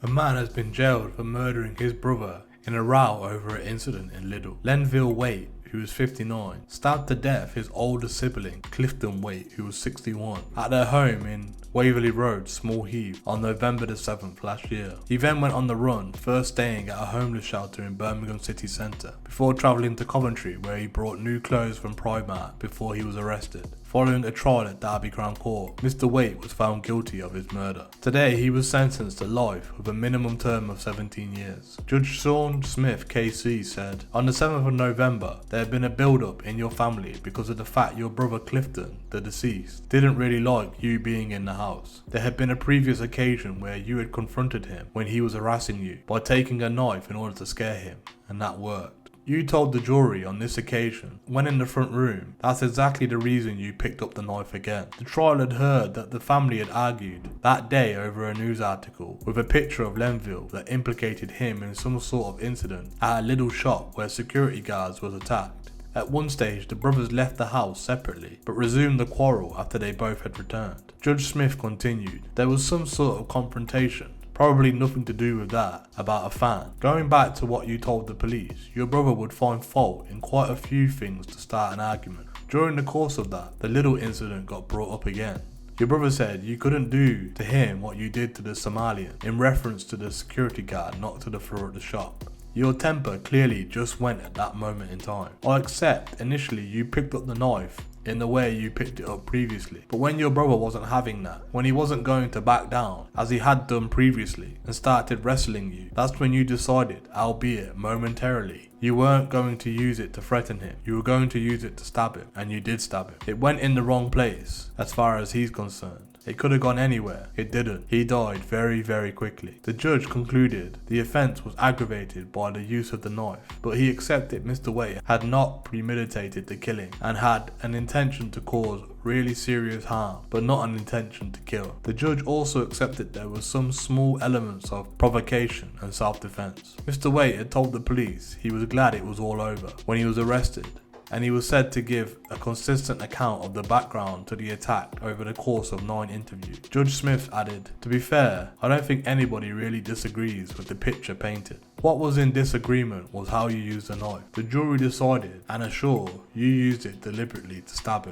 A man has been jailed for murdering his brother in a row over an incident in Lidl. Lenville Waite, who was 59, stabbed to death his older sibling, Clifton Waite, who was 61, at their home in Waverley Road, Small Heath, on November the 7th last year. He then went on the run, first staying at a homeless shelter in Birmingham city centre, before travelling to Coventry, where he brought new clothes from Primark before he was arrested. Following a trial at Derby Crown Court, Mr. Waite was found guilty of his murder. Today, he was sentenced to life with a minimum term of 17 years. Judge Sean Smith KC said, "On the 7th of November, there had been a build-up in your family because of the fact your brother Clifton, the deceased, didn't really like you being in the house. There had been a previous occasion where you had confronted him when he was harassing you by taking a knife in order to scare him, and that worked. You told the jury on this occasion, when in the front room, that's exactly the reason you picked up the knife again. The trial had heard that the family had argued that day over a news article with a picture of Lenville that implicated him in some sort of incident at a Lidl shop where security guards was attacked. At one stage, the brothers left the house separately, but resumed the quarrel after they both had returned." Judge Smith continued, "There was some sort of confrontation. Probably nothing to do with that, about a fan. Going back to what you told the police, your brother would find fault in quite a few things to start an argument. During the course of that, the little incident got brought up again. Your brother said you couldn't do to him what you did to the Somalian, in reference to the security guard knocked to the floor at the shop. Your temper clearly just went at that moment in time. I accept initially you picked up the knife in the way you picked it up previously. But when your brother wasn't having that, when he wasn't going to back down, as he had done previously, and started wrestling you, that's when you decided, albeit momentarily, you weren't going to use it to threaten him. You were going to use it to stab him, and you did stab him. It went in the wrong place, as far as he's concerned. It could have gone anywhere. It didn't. He died very, very quickly." The judge concluded the offence was aggravated by the use of the knife, but he accepted Mr. Waite had not premeditated the killing and had an intention to cause really serious harm, but not an intention to kill. The judge also accepted there was some small elements of provocation and self-defence. Mr. Waite had told the police he was glad it was all over when he was arrested, and he was said to give a consistent account of the background to the attack over the course of 9 interviews. Judge Smith added, "To be fair, I don't think anybody really disagrees with the picture painted. What was in disagreement was how you used the knife. The jury decided, and are sure, you used it deliberately to stab him.